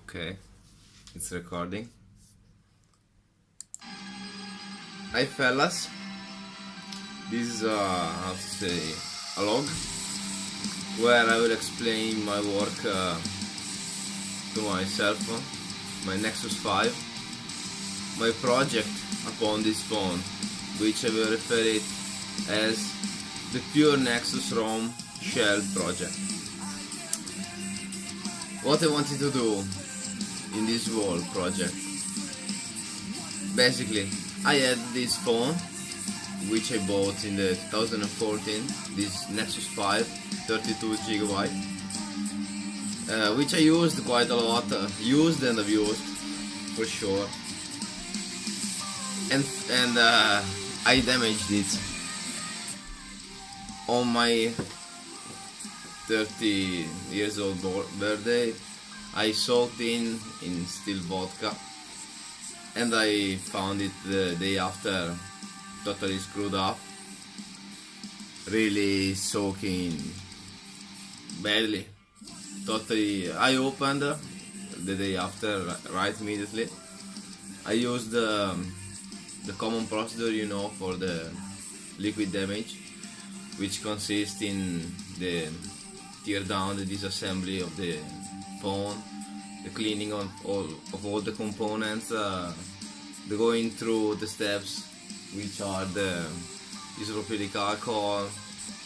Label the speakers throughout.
Speaker 1: Okay, it's recording. Hi fellas, this is how to say, a log where I will explain my work to my cell phone, my Nexus 5, my project upon this phone, which I will refer it as the pure Nexus ROM shell project. What I wanted to do in this whole project, basically I had this phone which I bought in the 2014, this Nexus 5 32GB, which I used quite a lot, used and abused for sure, and I damaged it on my 30 years old birthday. I soaked in still vodka, and I found it the day after totally screwed up, really soaking badly, totally. I opened the day after, right immediately. I used the common procedure, you know, for the liquid damage, which consists in the tear down, the disassembly of the phone, the cleaning of all the components, the going through the steps, which are the isopropylic alcohol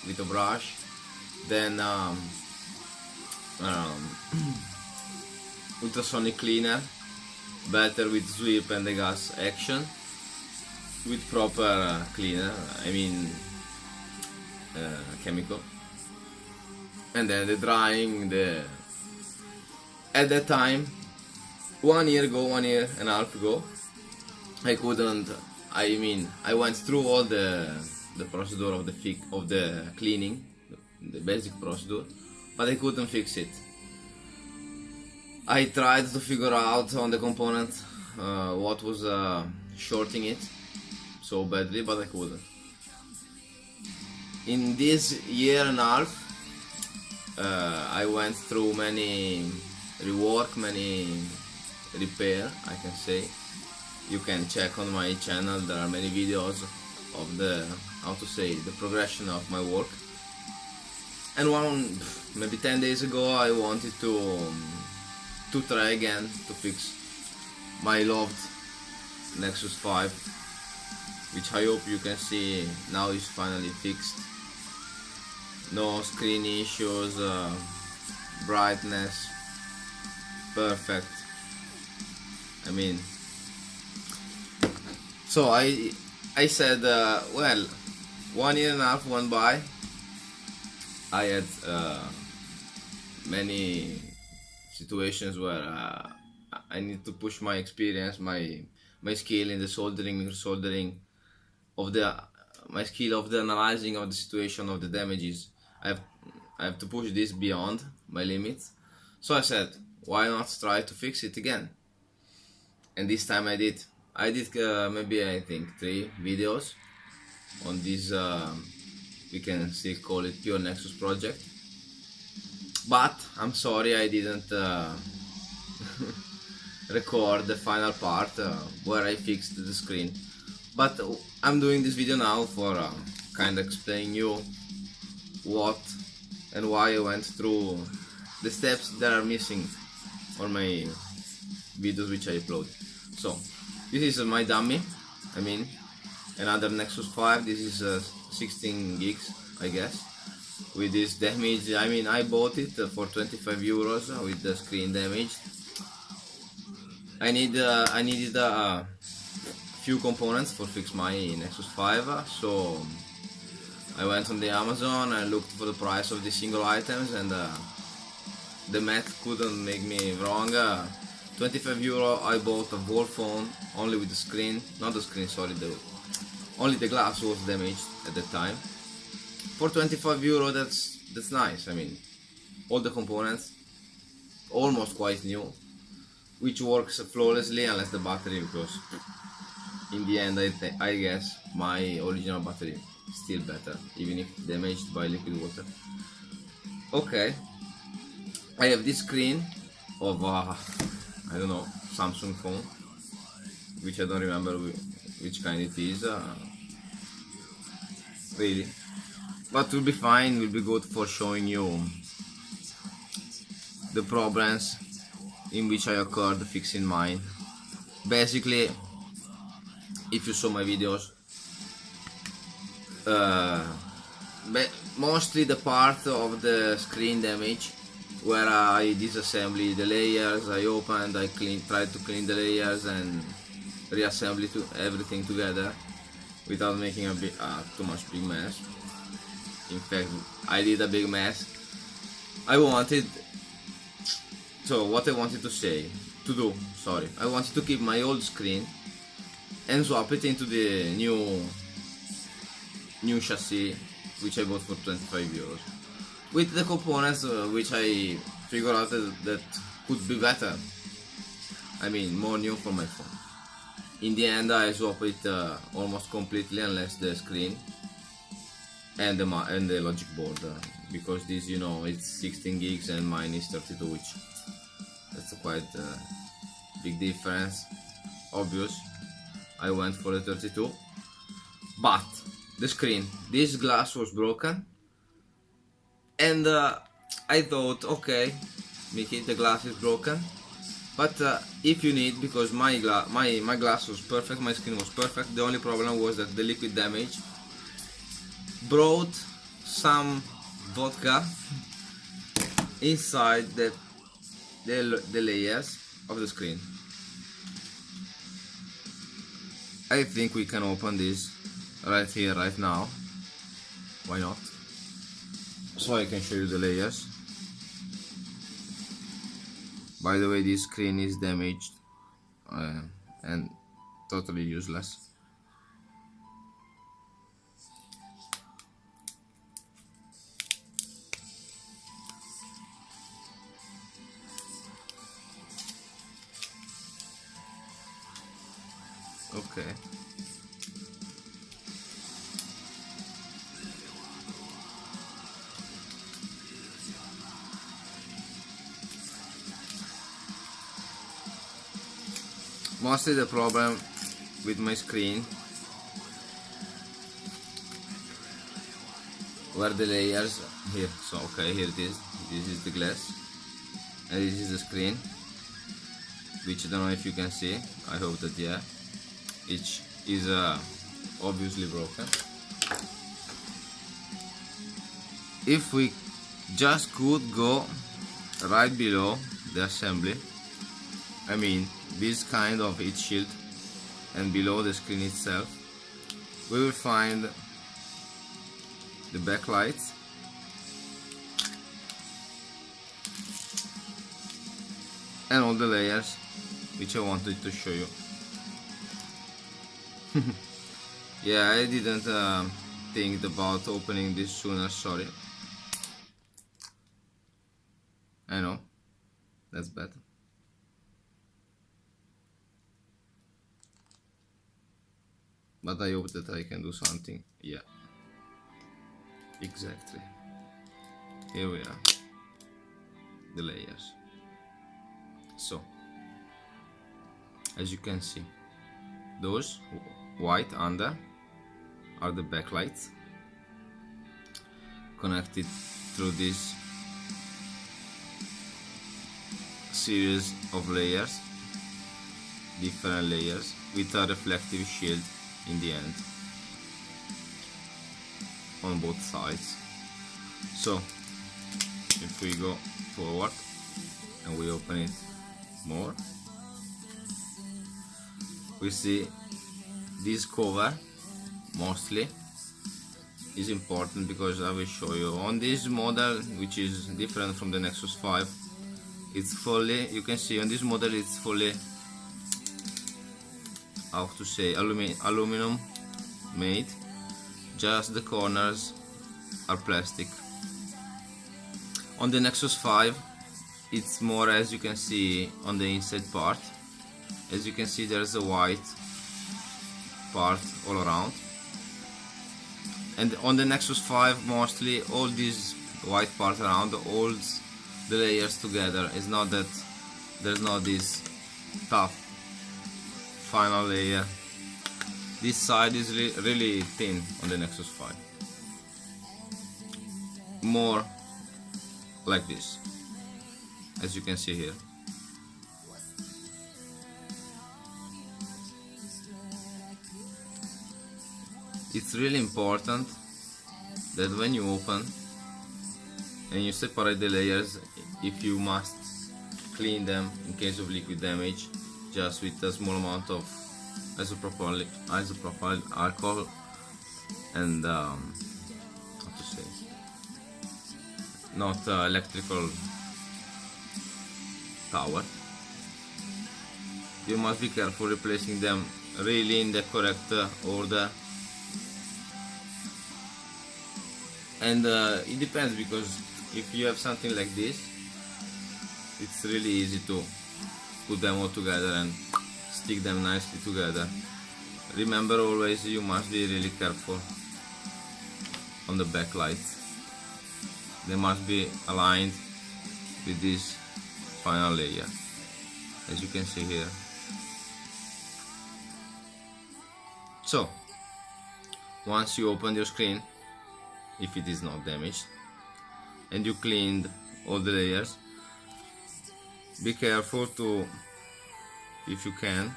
Speaker 1: with a brush, then ultrasonic cleaner, better with sweep and the gas action, with proper cleaner, I mean chemical, and then the drying. At that time, 1 year and a half ago, I couldn't. I mean, I went through all the procedure of the cleaning, the basic procedure, but I couldn't fix it. I tried to figure out on the component what was shorting it so badly, but I couldn't. In this year and a half, I went through many rework, many repair, I can say. You can check on my channel, there are many videos of the, how to say, the progression of my work. And maybe 10 days ago, I wanted to try again to fix my loved Nexus 5, which I hope you can see now is finally fixed. No screen issues, brightness, perfect. I mean, so I said, well, 1 year and a half went by. I had many situations where I need to push my experience, my skill in the soldering, soldering of my skill of the analyzing of the situation of the damages. I have to push this beyond my limits. So I said, why not try to fix it again? And this time I did. Maybe I think 3 videos on this, we can still call it pure Nexus project. But I'm sorry I didn't record the final part where I fixed the screen. But I'm doing this video now for kind of explaining you what and why I went through the steps that are missing on my videos which I upload. So this is my dummy, I mean another Nexus 5. This is 16 gigs, I guess, with this damage. I mean, I bought it for 25 euros with the screen damaged. I needed a few components for fix my Nexus 5, so I went on the Amazon and looked for the price of the single items, and the math couldn't make me wrong. 25 euro I bought a whole phone only with the screen, not the screen, sorry, only the glass was damaged at the time. For 25 euro, that's nice. I mean, all the components almost quite new, which works flawlessly unless the battery, because in the end I guess my original battery is still better, even if damaged by liquid water. Okay, I have this screen of I don't know, Samsung phone, which I don't remember which kind it is, really. But will be fine, will be good for showing you the problems in which I occurred fixing mine. Basically, if you saw my videos, mostly the part of the screen damage where I disassembly the layers, I opened, I tried to clean the layers and reassembly everything together without making a too much big mess. In fact, I did a big mess. What I wanted to do, I wanted to keep my old screen and swap it into the new chassis, which I bought for 25 euros, with the components which I figured out that could be better. I mean, more new for my phone. In the end, I swapped it almost completely, unless the screen and the logic board, because this, you know, it's 16 gigs and mine is 32, which that's a quite big difference. Obvious, I went for the 32, but the screen, this glass was broken, and I thought, okay, Mickey, the glass is broken, but if you need, because my glass was perfect, my screen was perfect, the only problem was that the liquid damage brought some vodka inside the layers of the screen. I think we can open this right here, right now. Why not? So I can show you the layers. By the way, this screen is damaged and totally useless. Okay. Mostly the problem with my screen were the layers here. So okay, here it is. This is the glass and this is the screen, which I don't know if you can see. I hope that yeah, it is obviously broken. If we just could go right below the assembly, I mean this kind of heat shield, and below the screen itself, we will find the backlights, and all the layers which I wanted to show you. Yeah, I didn't think about opening this sooner, sorry. I know, that's bad. But I hope that I can do something. Yeah, exactly. Here we are, the layers. So, as you can see, those white under are the backlights connected through this series of layers, different layers, with a reflective shield in the end on both sides. So if we go forward and we open it more, we see this cover mostly is important, because I will show you on this model, which is different from the Nexus 5. It's fully, you can see on this model it's fully, how to say, aluminum made, just the corners are plastic. On the Nexus 5 it's more, as you can see on the inside part, as you can see there's a white part all around, and on the Nexus 5 mostly all these white part around holds the layers together. It's not that there's not this tough final layer. This side is really thin on the Nexus 5. More like this, as you can see here. It's really important that when you open and you separate the layers, if you must clean them in case of liquid damage, just with a small amount of isopropyl alcohol and how to say, not electrical towel. You must be careful replacing them really in the correct order. And it depends, because if you have something like this, it's really easy to put them all together and stick them nicely together. Remember, always you must be really careful on the backlights. They must be aligned with this final layer, as you can see here. So once you open your screen, if it is not damaged, and you cleaned all the layers, be careful to, if you can,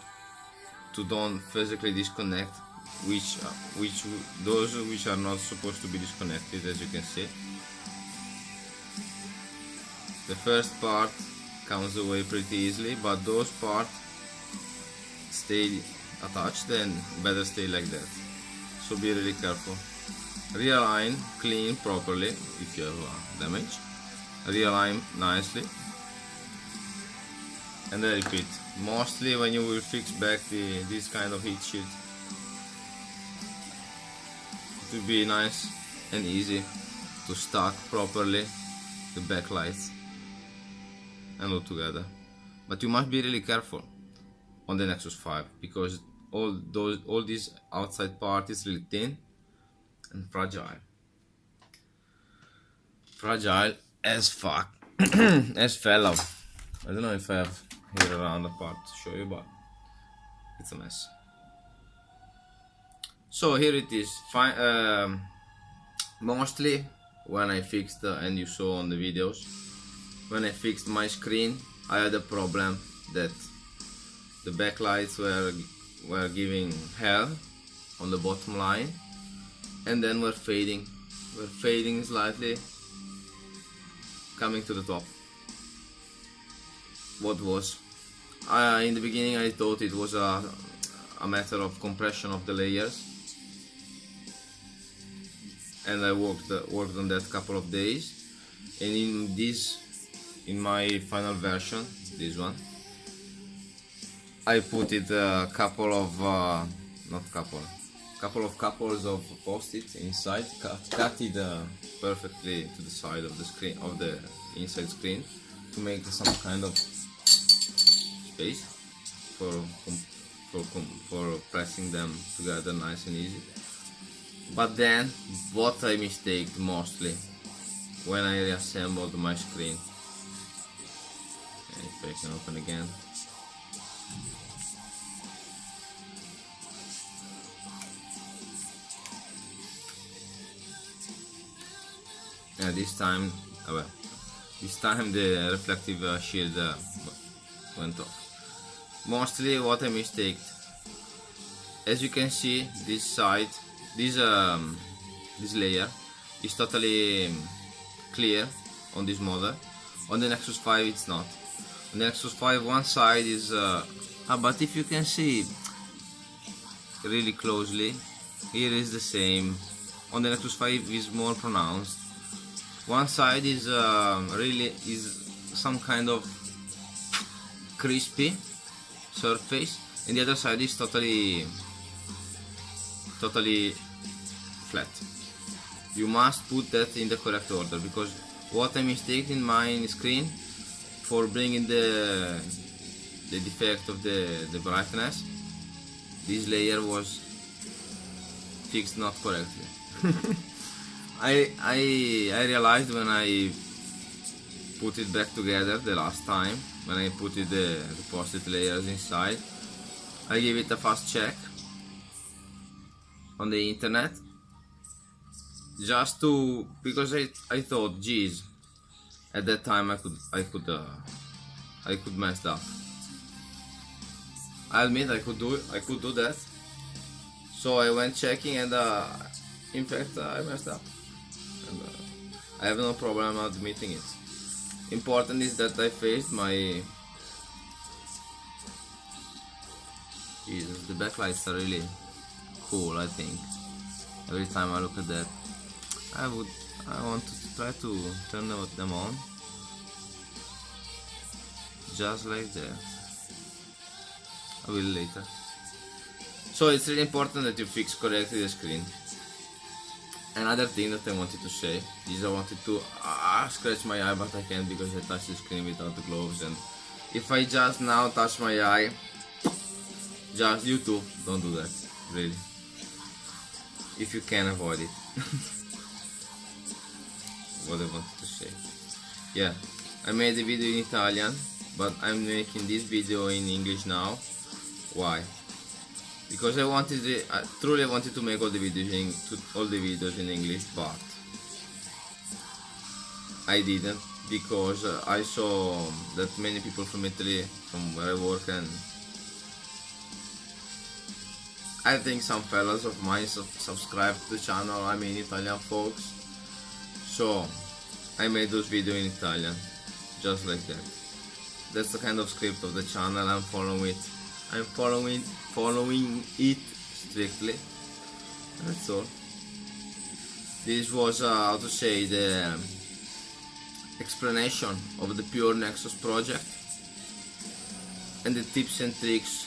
Speaker 1: to don't physically disconnect those which are not supposed to be disconnected. As you can see, the first part comes away pretty easily, but those parts stay attached and better stay like that. So be really careful. Realign, clean properly if you have damage, realign nicely, and then repeat. Mostly when you will fix back this kind of heat shield, it will be nice and easy to stack properly the backlights and all together. But you must be really careful on the Nexus 5, because all this outside part is really thin and fragile as fuck. As fell off. I don't know if I have here around the part to show you, but it's a mess. So here it is. Mostly when I fixed and you saw on the videos, when I fixed my screen, I had a problem that the backlights were giving hell on the bottom line, and then were fading slightly, coming to the top. What was? In the beginning I thought it was a matter of compression of the layers, and I worked on that couple of days, and in my final version, this one, I put it a couple of couples of post-it inside, cut it perfectly to the side of the screen, of the inside screen, to make some kind of space for pressing them together nice and easy. But then what I mistaked mostly when I reassembled my screen, if I can open again, this time the reflective shield went off. Mostly what I mistaked, as you can see, this side, this layer is totally clear on this model. On the Nexus 5 it's not. On the Nexus 5 one side is but if you can see really closely, here is the same. On the Nexus 5 is more pronounced. One side is really some kind of crispy surface, and the other side is totally flat. You must put that in the correct order, because what I mistaken in my screen for bringing the defect of the brightness, this layer was fixed not correctly. I realized when I put it back together the last time when I put it the post-it layers inside. I give it a fast check on the internet, just to, because I thought, geez, at that time I could mess up. I admit I could do that. So I went checking, and in fact I messed up, and I have no problem admitting it. Important is that I faced my... Jesus, the backlights are really cool, I think. Every time I look at that, I want to try to turn them on, just like that. I will later. So it's really important that you fix correctly the screen. Another thing that I wanted to say is I wanted to scratch my eye, but I can't because I touched the screen without the gloves, and if I just now touch my eye, just you too, don't do that, really, if you can avoid it. What I wanted to say. Yeah, I made the video in Italian, but I'm making this video in English now. Why? Because I truly wanted to make all the videos in English, but I didn't, because I saw that many people from Italy, from where I work, and I think some fellas of mine subscribe to the channel. I mean, Italian folks. So I made those videos in Italian, just like that. That's the kind of script of the channel. I'm following it strictly. That's all. This was how to say, the explanation of the pure Nexus project and the tips and tricks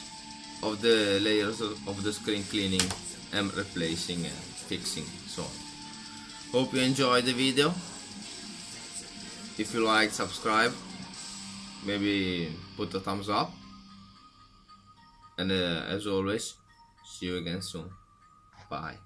Speaker 1: of the layers of the screen cleaning and replacing and fixing, so on. Hope you enjoyed the video. If you like, subscribe, maybe put a thumbs up, and as always, see you again soon. Bye.